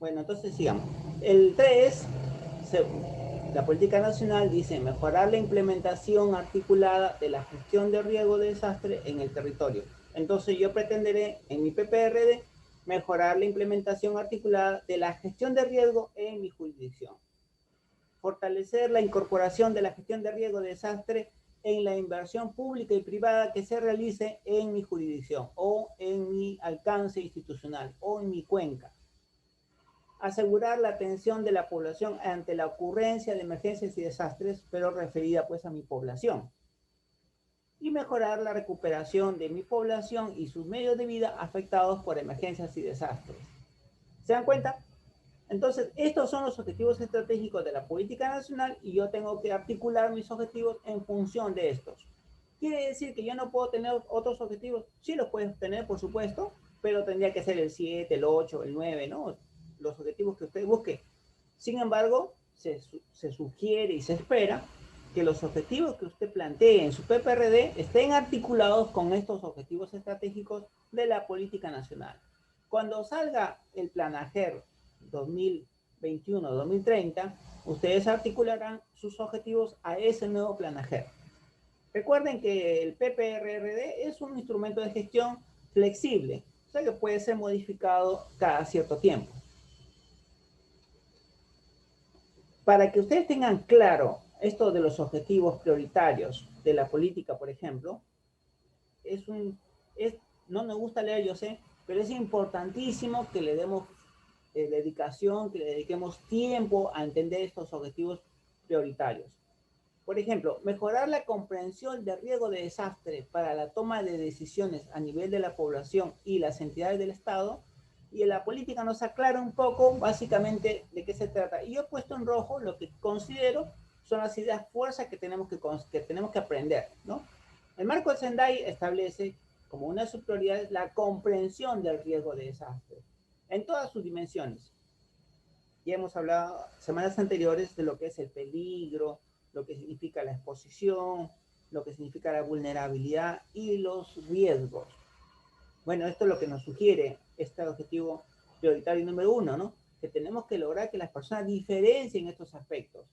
Bueno, entonces sigamos. El 3, la política nacional dice mejorar la implementación articulada de la gestión de riesgo de desastre en el territorio. Entonces yo pretenderé en mi PPRD mejorar la implementación articulada de la gestión de riesgo en mi jurisdicción. Fortalecer la incorporación de la gestión de riesgo de desastre en la inversión pública y privada que se realice en mi jurisdicción o en mi alcance institucional o en mi cuenca. Asegurar la atención de la población ante la ocurrencia de emergencias y desastres, pero referida pues a mi población. Y mejorar la recuperación de mi población y sus medios de vida afectados por emergencias y desastres. ¿Se dan cuenta? Entonces, estos son los objetivos estratégicos de la política nacional y yo tengo que articular mis objetivos en función de estos. ¿Quiere decir que yo no puedo tener otros objetivos? Sí los puedes tener, por supuesto, pero tendría que ser el 7, el 8, el 9, ¿no? Los objetivos que usted busque. Sin embargo, se sugiere y se espera que los objetivos que usted plantee en su PPRD estén articulados con estos objetivos estratégicos de la política nacional. Cuando salga el Plan AGER 2021-2030, ustedes articularán sus objetivos a ese nuevo Plan AGER. Recuerden que el PPRD es un instrumento de gestión flexible, o sea que puede ser modificado cada cierto tiempo. Para que ustedes tengan claro esto de los objetivos prioritarios de la política, por ejemplo, no me gusta leer, yo sé, pero es importantísimo que le demos dedicación, que le dediquemos tiempo a entender estos objetivos prioritarios. Por ejemplo, mejorar la comprensión del riesgo de desastre para la toma de decisiones a nivel de la población y las entidades del Estado. Y en la política nos aclara un poco básicamente de qué se trata. Y yo he puesto en rojo lo que considero son las ideas fuerzas que tenemos que aprender, ¿no? El marco de Sendai establece como una de sus prioridades la comprensión del riesgo de desastre en todas sus dimensiones. Ya hemos hablado semanas anteriores de lo que es el peligro, lo que significa la exposición, lo que significa la vulnerabilidad y los riesgos. Bueno, esto es lo que nos sugiere este objetivo prioritario número 1, ¿no? Que tenemos que lograr que las personas diferencien estos aspectos.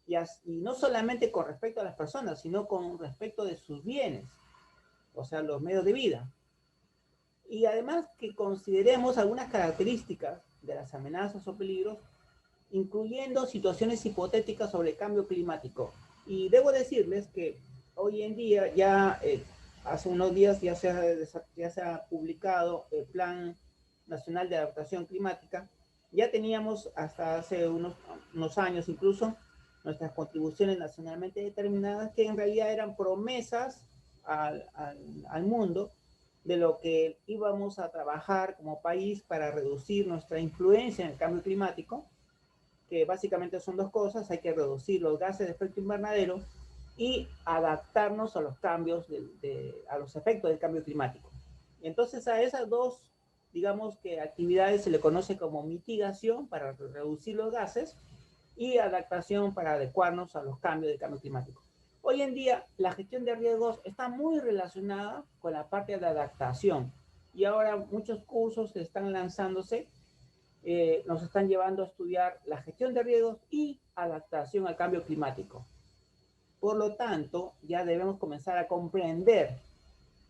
Y no solamente con respecto a las personas, sino con respecto de sus bienes, o sea, los medios de vida. Y además que consideremos algunas características de las amenazas o peligros, incluyendo situaciones hipotéticas sobre el cambio climático. Y debo decirles que hoy en día ya hace unos días ya se ha publicado el Plan Nacional de Adaptación Climática. Ya teníamos hasta hace unos años incluso nuestras contribuciones nacionalmente determinadas que en realidad eran promesas al mundo de lo que íbamos a trabajar como país para reducir nuestra influencia en el cambio climático, que básicamente son dos cosas: hay que reducir los gases de efecto invernadero y adaptarnos a los cambios, a los efectos del cambio climático. Y entonces a esas dos, digamos que actividades se le conoce como mitigación para reducir los gases y adaptación para adecuarnos a los cambios del cambio climático. Hoy en día la gestión de riesgos está muy relacionada con la parte de adaptación y ahora muchos cursos están lanzándose, nos están llevando a estudiar la gestión de riesgos y adaptación al cambio climático. Por lo tanto, ya debemos comenzar a comprender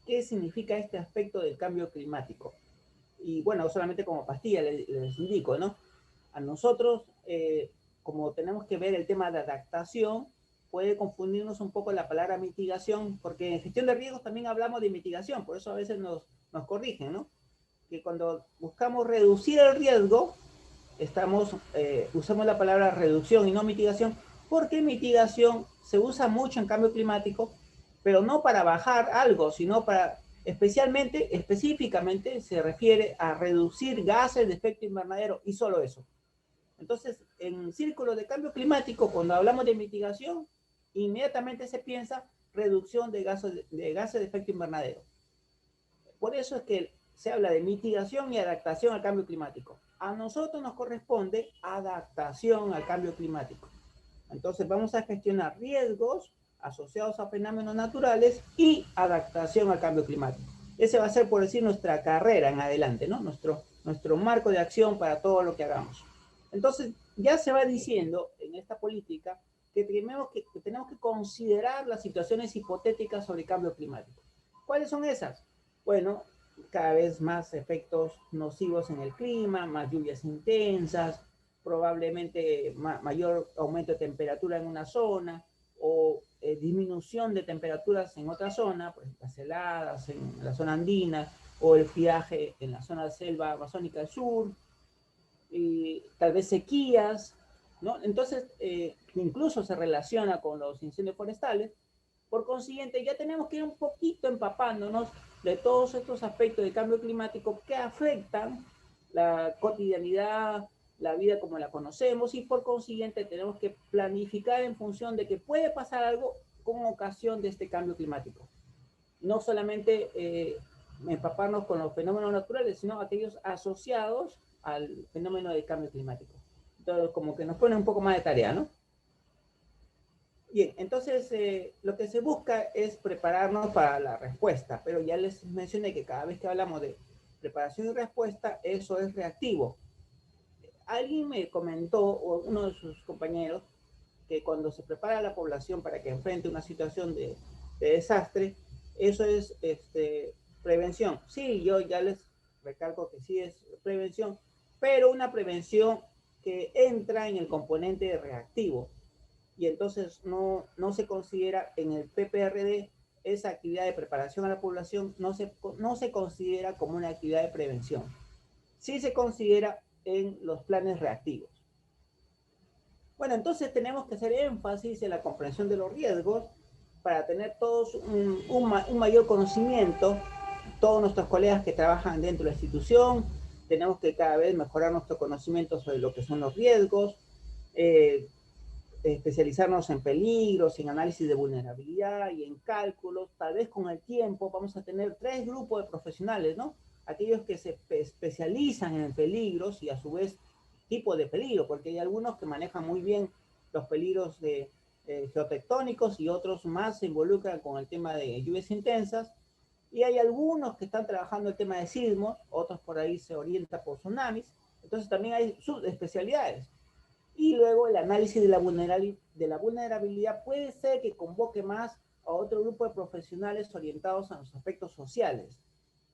qué significa este aspecto del cambio climático. Y bueno, solamente como pastilla les indico, ¿no? A nosotros, como tenemos que ver el tema de adaptación, puede confundirnos un poco la palabra mitigación, porque en gestión de riesgos también hablamos de mitigación, por eso a veces nos corrigen, ¿no? Que cuando buscamos reducir el riesgo, usamos la palabra reducción y no mitigación, porque mitigación se usa mucho en cambio climático, pero no para bajar algo, sino específicamente se refiere a reducir gases de efecto invernadero y solo eso. Entonces, en círculo de cambio climático, cuando hablamos de mitigación, inmediatamente se piensa reducción de gases de efecto invernadero. Por eso es que se habla de mitigación y adaptación al cambio climático. A nosotros nos corresponde adaptación al cambio climático. Entonces vamos a gestionar riesgos asociados a fenómenos naturales y adaptación al cambio climático. Ese va a ser, por decir, nuestra carrera en adelante, ¿no? Nuestro marco de acción para todo lo que hagamos. Entonces, ya se va diciendo en esta política que tenemos que considerar las situaciones hipotéticas sobre cambio climático. ¿Cuáles son esas? Bueno, cada vez más efectos nocivos en el clima, más lluvias intensas, probablemente mayor aumento de temperatura en una zona o disminución de temperaturas en otra zona, por ejemplo, las heladas en la zona andina o el friaje en la zona de selva amazónica del sur, y tal vez sequías, ¿no? Entonces, incluso se relaciona con los incendios forestales. Por consiguiente, ya tenemos que ir un poquito empapándonos de todos estos aspectos del cambio climático que afectan la cotidianidad, la vida como la conocemos, y por consiguiente tenemos que planificar en función de que puede pasar algo con ocasión de este cambio climático. No solamente empaparnos con los fenómenos naturales, sino aquellos asociados al fenómeno del cambio climático. Entonces, como que nos pone un poco más de tarea, ¿no? Bien, entonces lo que se busca es prepararnos para la respuesta, pero ya les mencioné que cada vez que hablamos de preparación y respuesta, eso es reactivo. Alguien me comentó, o uno de sus compañeros, que cuando se prepara a la población para que enfrente una situación de desastre, eso es prevención. Sí, yo ya les recalco que sí es prevención, pero una prevención que entra en el componente reactivo, y entonces no se considera en el PPRD esa actividad de preparación a la población, no se considera como una actividad de prevención. Sí se considera en los planes reactivos. Bueno, entonces tenemos que hacer énfasis en la comprensión de los riesgos para tener todos un mayor conocimiento. Todos nuestros colegas que trabajan dentro de la institución, tenemos que cada vez mejorar nuestro conocimiento sobre lo que son los riesgos, eh, especializarnos en peligros, en análisis de vulnerabilidad y en cálculos. Tal vez con el tiempo vamos a tener 3 grupos de profesionales, ¿no? Aquellos que se especializan en peligros y a su vez tipo de peligro, porque hay algunos que manejan muy bien los peligros geotectónicos y otros más se involucran con el tema de lluvias intensas. Y hay algunos que están trabajando el tema de sismos, otros por ahí se orientan por tsunamis. Entonces también hay subespecialidades. Y luego el análisis de la vulnerabilidad puede ser que convoque más a otro grupo de profesionales orientados a los aspectos sociales,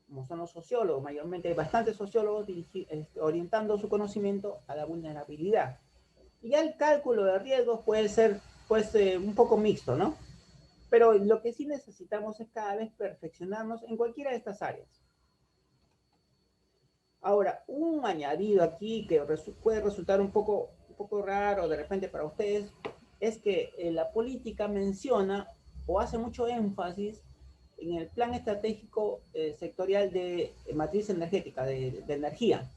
como son los sociólogos. Mayormente hay bastantes sociólogos orientando su conocimiento a la vulnerabilidad. Y ya el cálculo de riesgos puede ser pues, un poco mixto, ¿no? Pero lo que sí necesitamos es cada vez perfeccionarnos en cualquiera de estas áreas. Ahora, un añadido aquí que puede resultar un poco raro de repente para ustedes, es que la política menciona o hace mucho énfasis en el plan estratégico sectorial de matriz energética, de energía,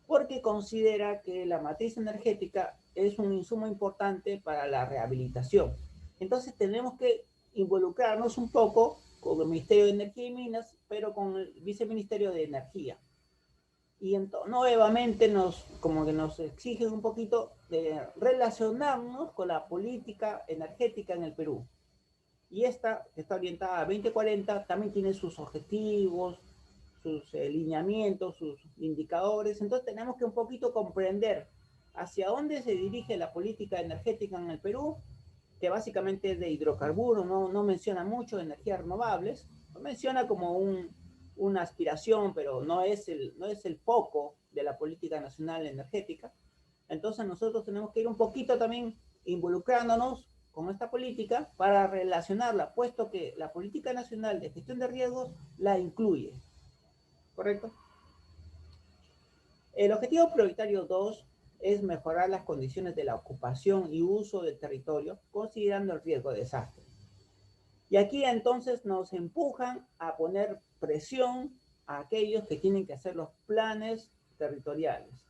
porque considera que la matriz energética es un insumo importante para la rehabilitación. Entonces tenemos que involucrarnos un poco con el Ministerio de Energía y Minas, pero con el Viceministerio de Energía. Y entonces, nuevamente como que nos exigen un poquito de relacionarnos con la política energética en el Perú. Y esta, que está orientada a 2040, también tiene sus objetivos, sus lineamientos, sus indicadores. Entonces tenemos que un poquito comprender hacia dónde se dirige la política energética en el Perú, que básicamente es de hidrocarburos, no menciona mucho de energías renovables, menciona como una aspiración, pero no es el foco de la política nacional energética. Entonces nosotros tenemos que ir un poquito también involucrándonos con esta política para relacionarla, puesto que la política nacional de gestión de riesgos la incluye. ¿Correcto? El objetivo prioritario 2 es mejorar las condiciones de la ocupación y uso del territorio, considerando el riesgo de desastre. Y aquí entonces nos empujan a poner presión a aquellos que tienen que hacer los planes territoriales.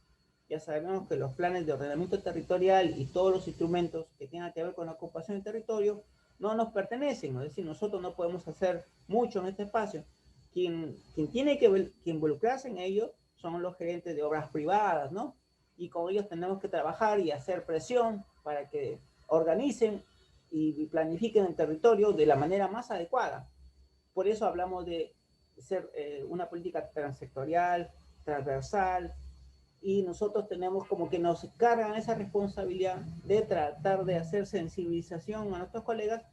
Ya sabemos que los planes de ordenamiento territorial y todos los instrumentos que tengan que ver con la ocupación del territorio no nos pertenecen, es decir, nosotros no podemos hacer mucho en este espacio. Quien tiene que involucrarse en ello son los gerentes de obras privadas, ¿no? Y con ellos tenemos que trabajar y hacer presión para que organicen y planifiquen el territorio de la manera más adecuada. Por eso hablamos de ser una política transsectorial, transversal, y nosotros tenemos como que nos cargan esa responsabilidad de tratar de hacer sensibilización a nuestros colegas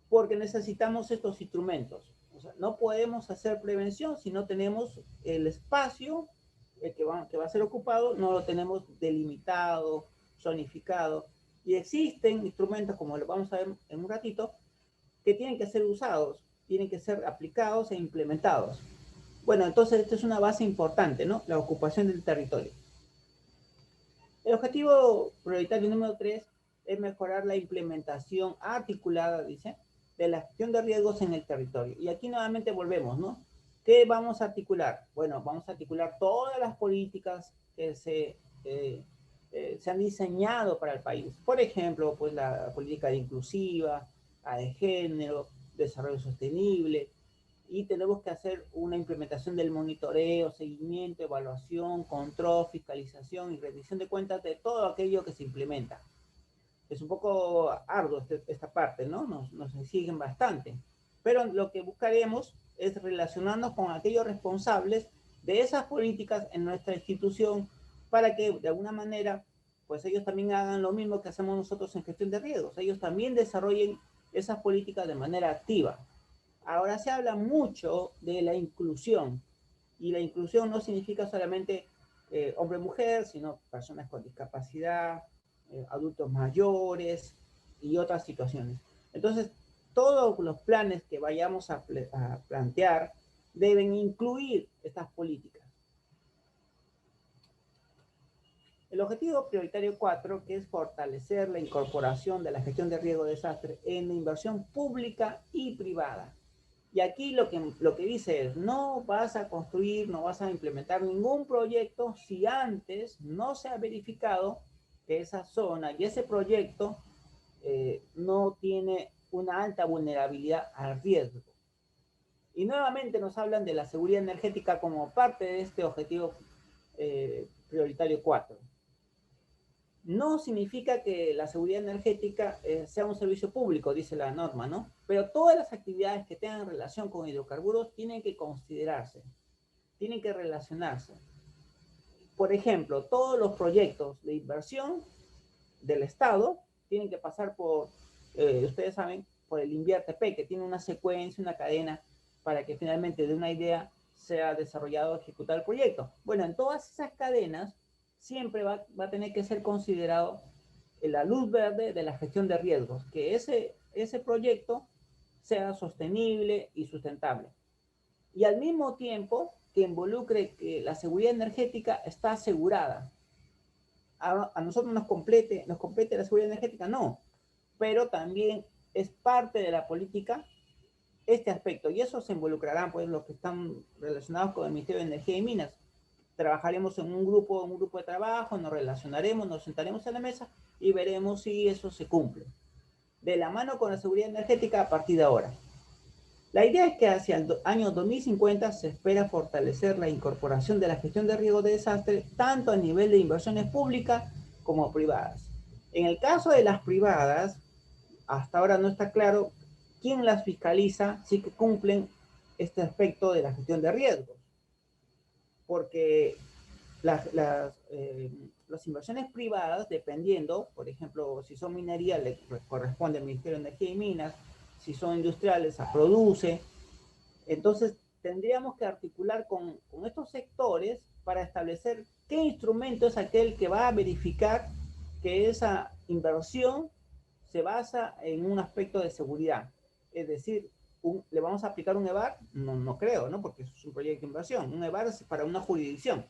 porque necesitamos estos instrumentos. O sea, no podemos hacer prevención si no tenemos el espacio que va a ser ocupado, no lo tenemos delimitado, zonificado. Y existen instrumentos, como lo vamos a ver en un ratito, que tienen que ser usados, tienen que ser aplicados e implementados. Bueno, entonces esta es una base importante, ¿no? La ocupación del territorio. El objetivo prioritario número 3 es mejorar la implementación articulada, dice, de la gestión de riesgos en el territorio. Y aquí nuevamente volvemos, ¿no? ¿Qué vamos a articular? Bueno, vamos a articular todas las políticas que se han diseñado para el país. Por ejemplo, pues la política de inclusiva, la de género, desarrollo sostenible, y tenemos que hacer una implementación del monitoreo, seguimiento, evaluación, control, fiscalización y rendición de cuentas de todo aquello que se implementa. Es un poco arduo esta parte, ¿no? Nos exigen bastante. Pero lo que buscaremos es relacionarnos con aquellos responsables de esas políticas en nuestra institución para que de alguna manera pues ellos también hagan lo mismo que hacemos nosotros en gestión de riesgos. Ellos también desarrollen esas políticas de manera activa. Ahora se habla mucho de la inclusión y la inclusión no significa solamente hombre-mujer, sino personas con discapacidad, adultos mayores y otras situaciones. Entonces, todos los planes que vayamos a plantear deben incluir estas políticas. El objetivo prioritario 4, que es fortalecer la incorporación de la gestión de riesgo de desastre en la inversión pública y privada. Y aquí lo que dice es, no vas a construir, no vas a implementar ningún proyecto si antes no se ha verificado que esa zona y ese proyecto no tiene una alta vulnerabilidad al riesgo. Y nuevamente nos hablan de la seguridad energética como parte de este objetivo prioritario 4. No significa que la seguridad energética sea un servicio público, dice la norma, ¿no? Pero todas las actividades que tengan relación con hidrocarburos tienen que considerarse, tienen que relacionarse. Por ejemplo, todos los proyectos de inversión del Estado tienen que pasar por, ustedes saben, por el INVIERTP, que tiene una secuencia, una cadena, para que finalmente de una idea sea desarrollado, ejecutado el proyecto. Bueno, en todas esas cadenas siempre va a tener que ser considerado la luz verde de la gestión de riesgos, que ese proyecto sea sostenible y sustentable. Y al mismo tiempo que involucre que la seguridad energética está asegurada. A nosotros nos complete la seguridad energética, no, pero también es parte de la política este aspecto, y eso se involucrarán pues los que están relacionados con el Ministerio de Energía y Minas. Trabajaremos en un grupo de trabajo, nos relacionaremos, nos sentaremos en la mesa y veremos si eso se cumple. De la mano con la seguridad energética a partir de ahora. La idea es que hacia el año 2050 se espera fortalecer la incorporación de la gestión de riesgo de desastre tanto a nivel de inversiones públicas como privadas. En el caso de las privadas, hasta ahora no está claro quién las fiscaliza si que cumplen este aspecto de la gestión de riesgos. Porque las inversiones privadas, dependiendo, por ejemplo, si son minería, le corresponde al Ministerio de Energía y Minas, si son industriales, a Produce. Entonces, tendríamos que articular con estos sectores para establecer qué instrumento es aquel que va a verificar que esa inversión se basa en un aspecto de seguridad. Es decir, ¿le vamos a aplicar un EVAR? No creo, ¿no? Porque es un proyecto de inversión. Un EVAR es para una jurisdicción.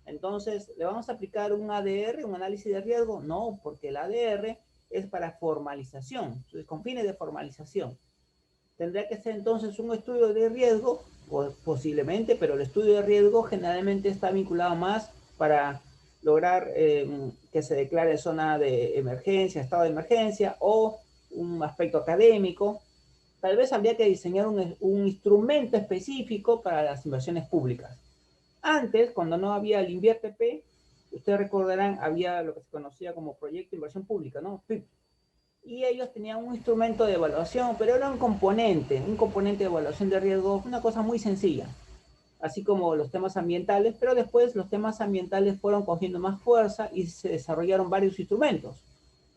Entonces, ¿le vamos a aplicar un ADR, un análisis de riesgo? No, porque el ADR es para formalización, con fines de formalización. Tendría que ser entonces un estudio de riesgo, posiblemente, pero el estudio de riesgo generalmente está vinculado más para lograr que se declare zona de emergencia, estado de emergencia, o un aspecto académico. Tal vez habría que diseñar un instrumento específico para las inversiones públicas. Antes, cuando no había el INVIERTP, ustedes recordarán, había lo que se conocía como Proyecto de Inversión Pública, ¿no? PIP. Y ellos tenían un instrumento de evaluación, pero era un componente de evaluación de riesgo, una cosa muy sencilla. así como los temas ambientales, pero después los temas ambientales fueron cogiendo más fuerza y se desarrollaron varios instrumentos.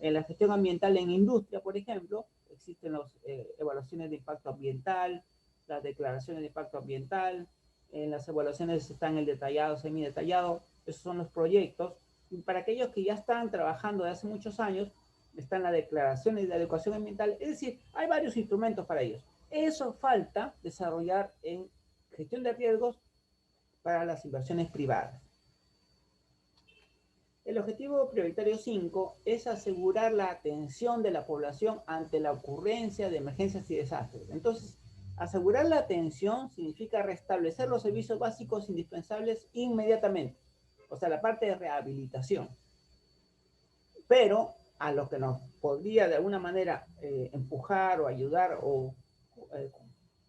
En la gestión ambiental en industria, por ejemplo, existen las evaluaciones de impacto ambiental, las declaraciones de impacto ambiental, en las evaluaciones están el detallado, semidetallado, esos son los proyectos. Y para aquellos que ya están trabajando de hace muchos años, están las declaraciones de adecuación ambiental, es decir, hay varios instrumentos para ellos. Eso falta desarrollar en gestión de riesgos para las inversiones privadas. El objetivo prioritario 5 es asegurar la atención de la población ante la ocurrencia de emergencias y desastres. Entonces, asegurar la atención significa restablecer los servicios básicos indispensables inmediatamente, o sea, la parte de rehabilitación. Pero a lo que nos podría de alguna manera empujar o ayudar o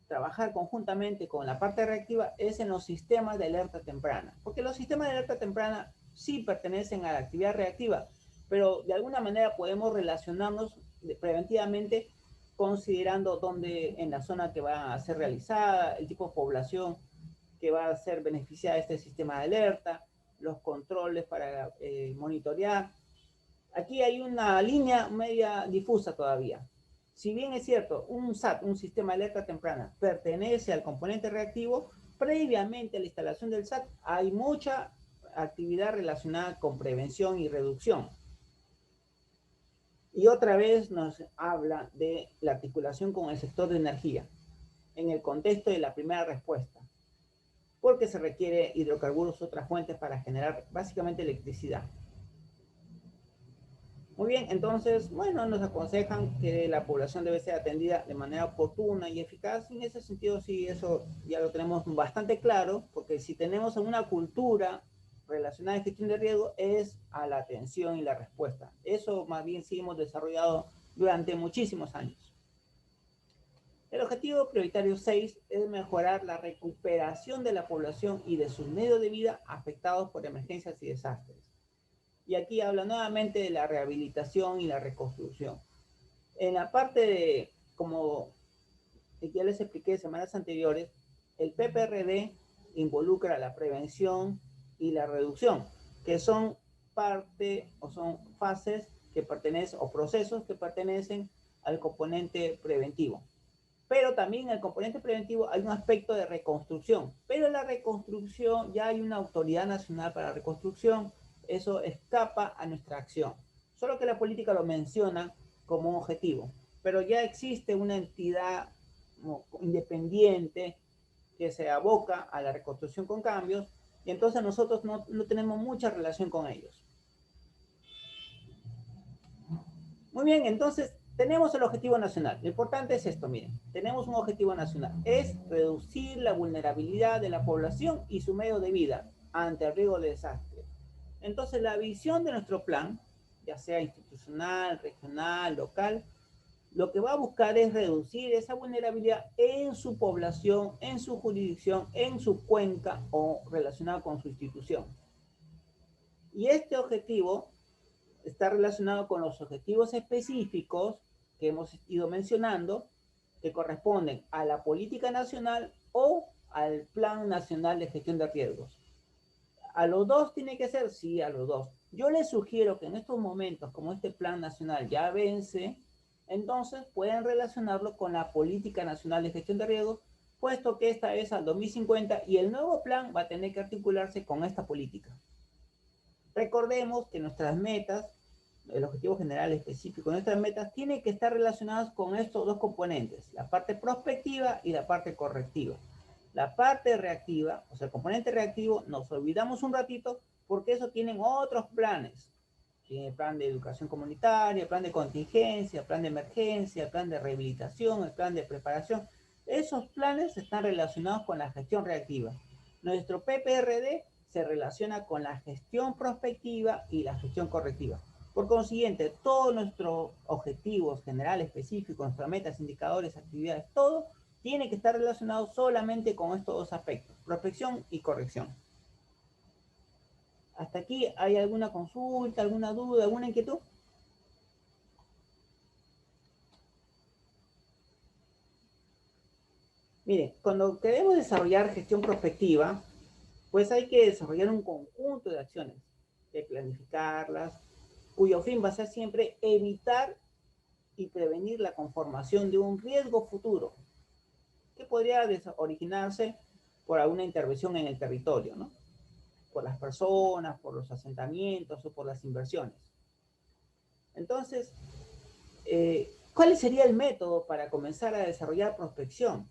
trabajar conjuntamente con la parte reactiva es en los sistemas de alerta temprana, porque los sistemas de alerta temprana sí pertenecen a la actividad reactiva, pero de alguna manera podemos relacionarnos preventivamente considerando dónde en la zona que va a ser realizada, el tipo de población que va a ser beneficiada de este sistema de alerta, los controles para monitorear. Aquí hay una línea media difusa todavía. Si bien es cierto, un SAT, un sistema de alerta temprana, pertenece al componente reactivo, previamente a la instalación del SAT hay mucha actividad relacionada con prevención y reducción. Y otra vez nos habla de la articulación con el sector de energía, en el contexto de la primera respuesta, porque se requiere hidrocarburos u otras fuentes para generar básicamente electricidad. Muy bien, entonces, bueno, nos aconsejan que la población debe ser atendida de manera oportuna y eficaz. En ese sentido, sí, eso ya lo tenemos bastante claro, porque si tenemos una cultura relacionada a gestión de riesgo, es a la atención y la respuesta. Eso más bien sí hemos desarrollado durante muchísimos años. El objetivo prioritario 6 es mejorar la recuperación de la población y de sus medios de vida afectados por emergencias y desastres. Y aquí habla nuevamente de la rehabilitación y la reconstrucción. En la parte de, como ya les expliqué semanas anteriores, el PPRD involucra la prevención y la reducción, que son parte o son fases que pertenecen o procesos que pertenecen al componente preventivo. Pero también en el componente preventivo hay un aspecto de reconstrucción. Pero en la reconstrucción ya hay una autoridad nacional para la reconstrucción. Eso escapa a nuestra acción. Solo que la política lo menciona como un objetivo. Pero ya existe una entidad independiente que se aboca a la reconstrucción con cambios y entonces nosotros no tenemos mucha relación con ellos. Muy bien, entonces tenemos el objetivo nacional. Lo importante es esto, miren, tenemos un objetivo nacional. Es reducir la vulnerabilidad de la población y su medio de vida ante el riesgo de desastre. Entonces la visión de nuestro plan, ya sea institucional, regional, local, lo que va a buscar es reducir esa vulnerabilidad en su población, en su jurisdicción, en su cuenca o relacionado con su institución. Y este objetivo está relacionado con los objetivos específicos que hemos ido mencionando, que corresponden a la política nacional o al Plan Nacional de Gestión de Riesgos. ¿A los dos tiene que ser? Sí, a los dos. Yo les sugiero que en estos momentos, como este Plan Nacional ya vence, entonces pueden relacionarlo con la Política Nacional de Gestión de Riesgos, puesto que esta es al 2050 y el nuevo plan va a tener que articularse con esta política. Recordemos que nuestras metas, el objetivo general específico de nuestras metas, tienen que estar relacionadas con estos dos componentes, la parte prospectiva y la parte correctiva. La parte reactiva, o sea, el componente reactivo, nos olvidamos un ratito porque eso tienen otros planes. Tiene el plan de educación comunitaria, el plan de contingencia, el plan de emergencia, el plan de rehabilitación, el plan de preparación. Esos planes están relacionados con la gestión reactiva. Nuestro PPRD se relaciona con la gestión prospectiva y la gestión correctiva. Por consiguiente, todos nuestros objetivos generales, específicos, nuestras metas, indicadores, actividades, todo tiene que estar relacionado solamente con estos dos aspectos, prospección y corrección. ¿Hasta aquí hay alguna consulta, alguna duda, alguna inquietud? Mire, cuando queremos desarrollar gestión prospectiva, pues hay que desarrollar un conjunto de acciones, de planificarlas, cuyo fin va a ser siempre evitar y prevenir la conformación de un riesgo futuro que podría originarse por alguna intervención en el territorio, ¿no? Por las personas, por los asentamientos o por las inversiones. Entonces, ¿cuál sería el método para comenzar a desarrollar prospección?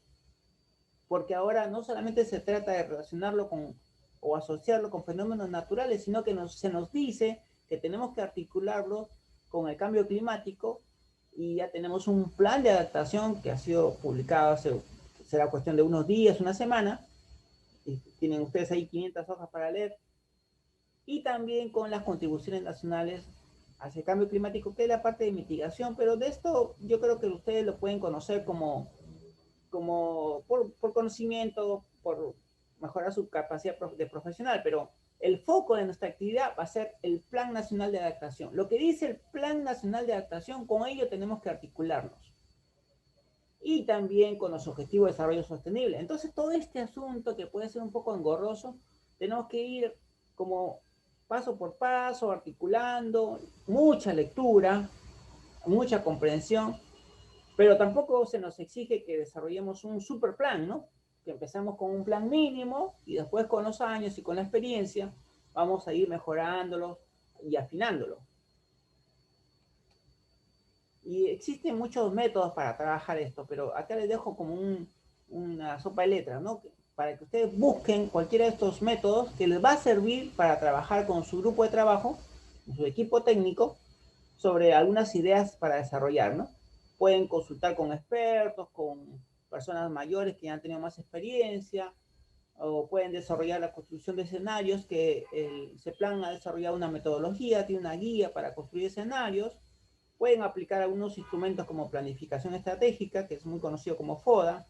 Porque ahora no solamente se trata de relacionarlo con o asociarlo con fenómenos naturales, sino que se nos dice que tenemos que articularlo con el cambio climático y ya tenemos un plan de adaptación que ha sido publicado hace, será cuestión de unos días, una semana, y tienen ustedes ahí 500 hojas para leer, y también con las contribuciones nacionales hacia el cambio climático, que es la parte de mitigación, pero de esto yo creo que ustedes lo pueden conocer como por conocimiento, por mejorar su capacidad de profesional, pero el foco de nuestra actividad va a ser el Plan Nacional de Adaptación. Lo que dice el Plan Nacional de Adaptación, con ello tenemos que articularnos. Y también con los Objetivos de Desarrollo Sostenible. Entonces, todo este asunto que puede ser un poco engorroso, tenemos que ir como paso por paso, articulando, mucha lectura, mucha comprensión, pero tampoco se nos exige que desarrollemos un super plan, ¿no? Que empezamos con un plan mínimo y después con los años y con la experiencia vamos a ir mejorándolo y afinándolo. Y existen muchos métodos para trabajar esto, pero acá les dejo como una sopa de letras, ¿no? Para que ustedes busquen cualquiera de estos métodos que les va a servir para trabajar con su grupo de trabajo, con su equipo técnico, sobre algunas ideas para desarrollar, ¿no? Pueden consultar con expertos, con personas mayores que ya han tenido más experiencia, o pueden desarrollar la construcción de escenarios, que el CEPLAN ha desarrollado una metodología, tiene una guía para construir escenarios. Pueden aplicar algunos instrumentos como planificación estratégica, que es muy conocido como FODA,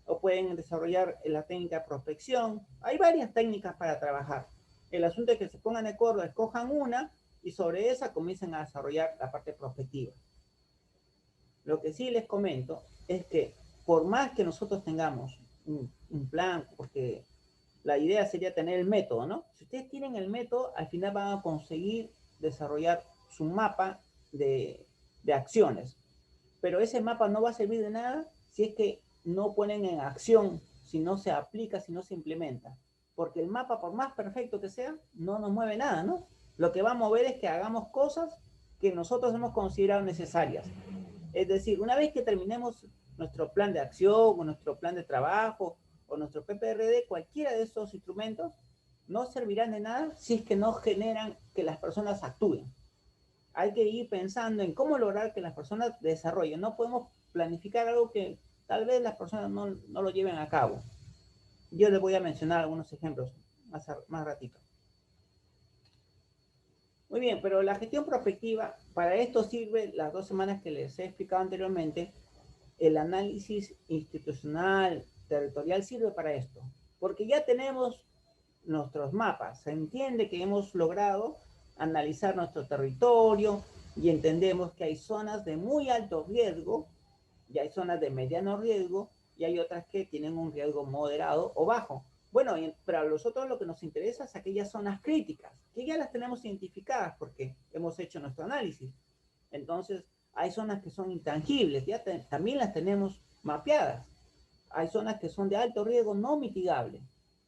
o pueden desarrollar la técnica de prospección. Hay varias técnicas para trabajar. El asunto es que se pongan de acuerdo, escojan una y sobre esa comiencen a desarrollar la parte prospectiva. Lo que sí les comento es que por más que nosotros tengamos un plan, porque la idea sería tener el método, ¿no? Si ustedes tienen el método, al final van a conseguir desarrollar su mapa de acciones. Pero ese mapa no va a servir de nada si es que no ponen en acción, si no se aplica, si no se implementa. Porque el mapa, por más perfecto que sea, no nos mueve nada, ¿no? Lo que va a mover es que hagamos cosas que nosotros hemos considerado necesarias. Es decir, una vez que terminemos nuestro plan de acción o nuestro plan de trabajo o nuestro PPRD, cualquiera de esos instrumentos no servirán de nada si es que no generan que las personas actúen. Hay que ir pensando en cómo lograr que las personas desarrollen. No podemos planificar algo que tal vez las personas no lo lleven a cabo. Yo les voy a mencionar algunos ejemplos más ratito. Muy bien, pero la gestión prospectiva, para esto sirve las 2 semanas que les he explicado anteriormente. El análisis institucional, territorial sirve para esto, porque ya tenemos nuestros mapas. Se entiende que hemos logrado analizar nuestro territorio y entendemos que hay zonas de muy alto riesgo y hay zonas de mediano riesgo y hay otras que tienen un riesgo moderado o bajo. Bueno, pero a nosotros lo que nos interesa es aquellas zonas críticas, que ya las tenemos identificadas porque hemos hecho nuestro análisis. Entonces, hay zonas que son intangibles, ya también las tenemos mapeadas. Hay zonas que son de alto riesgo no mitigable,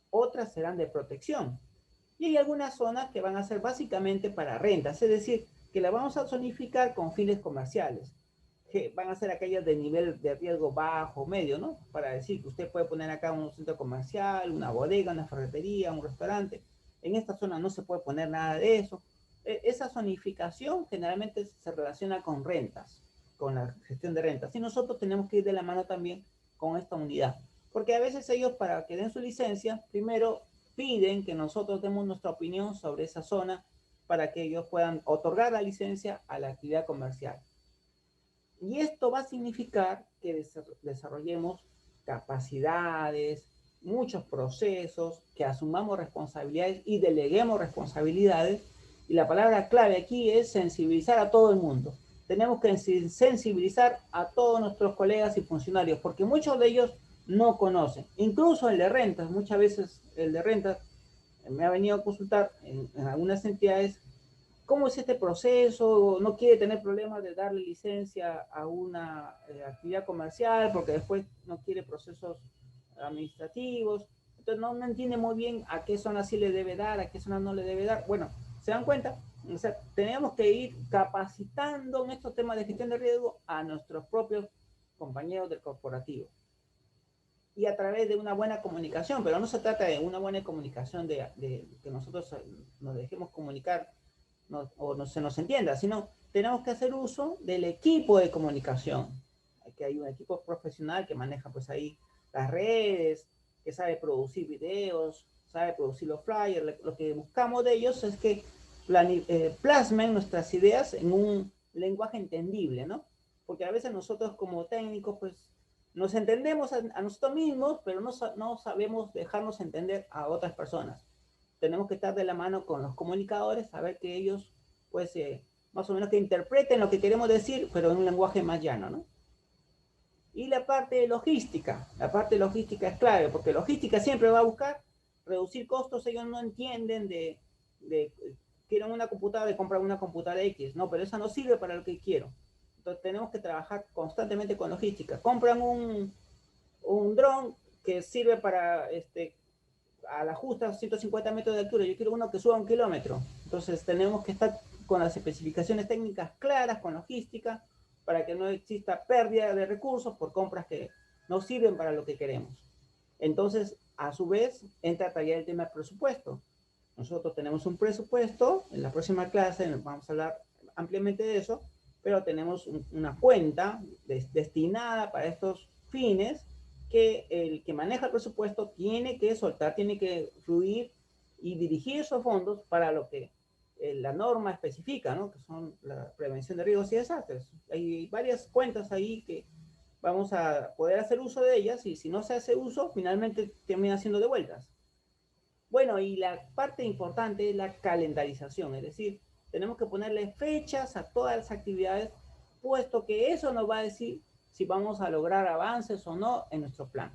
otras serán de protección. Y hay algunas zonas que van a ser básicamente para rentas, es decir, que las vamos a zonificar con fines comerciales, que van a ser aquellas de nivel de riesgo bajo, medio, ¿no? Para decir que usted puede poner acá un centro comercial, una bodega, una ferretería, un restaurante. En esta zona no se puede poner nada de eso. Esa zonificación generalmente se relaciona con rentas, con la gestión de rentas. Y nosotros tenemos que ir de la mano también con esta unidad. Porque a veces ellos, para que den su licencia, primero piden que nosotros demos nuestra opinión sobre esa zona para que ellos puedan otorgar la licencia a la actividad comercial. Y esto va a significar que desarrollemos capacidades, muchos procesos, que asumamos responsabilidades y deleguemos responsabilidades. Y la palabra clave aquí es sensibilizar a todo el mundo. Tenemos que sensibilizar a todos nuestros colegas y funcionarios, porque muchos de ellos no conocen. Incluso el de rentas, muchas veces el de rentas me ha venido a consultar en algunas entidades cómo es este proceso, no quiere tener problemas de darle licencia a una actividad comercial porque después no quiere procesos administrativos, entonces no entiende muy bien a qué zona sí le debe dar, a qué zona no le debe dar. Bueno, ¿se dan cuenta? O sea, tenemos que ir capacitando en estos temas de gestión de riesgo a nuestros propios compañeros del corporativo y a través de una buena comunicación, pero no se trata de una buena comunicación de que nosotros nos dejemos comunicar o no se nos entienda, sino tenemos que hacer uso del equipo de comunicación. Que hay un equipo profesional que maneja pues ahí las redes, que sabe producir videos, sabe producir los flyers. Lo que buscamos de ellos es que plasmen nuestras ideas en un lenguaje entendible, ¿no? Porque a veces nosotros como técnicos pues nos entendemos a nosotros mismos, pero no sabemos dejarnos entender a otras personas. Tenemos que estar de la mano con los comunicadores, saber que ellos, pues, más o menos que interpreten lo que queremos decir, pero en un lenguaje más llano, ¿no? Y la parte logística es clave, porque logística siempre va a buscar reducir costos. Ellos no entienden de quieren una computadora, de comprar una computadora X, no, pero esa no sirve para lo que quiero. Entonces tenemos que trabajar constantemente con logística. Compran un dron que sirve para a la justa 150 metros de altura, yo quiero uno que suba 1 kilómetro. Entonces tenemos que estar con las especificaciones técnicas claras, con logística, para que no exista pérdida de recursos por compras que no sirven para lo que queremos. Entonces, a su vez, entra a tallar el tema del presupuesto. Nosotros tenemos un presupuesto, en la próxima clase vamos a hablar ampliamente de eso, pero tenemos una cuenta destinada para estos fines que el que maneja el presupuesto tiene que soltar, tiene que fluir y dirigir esos fondos para lo que la norma especifica, ¿no? Que son la prevención de riesgos y desastres. Hay varias cuentas ahí que vamos a poder hacer uso de ellas y si no se hace uso, finalmente termina siendo devueltas. Bueno, y la parte importante es la calendarización, es decir, tenemos que ponerle fechas a todas las actividades, puesto que eso nos va a decir si vamos a lograr avances o no en nuestro plan.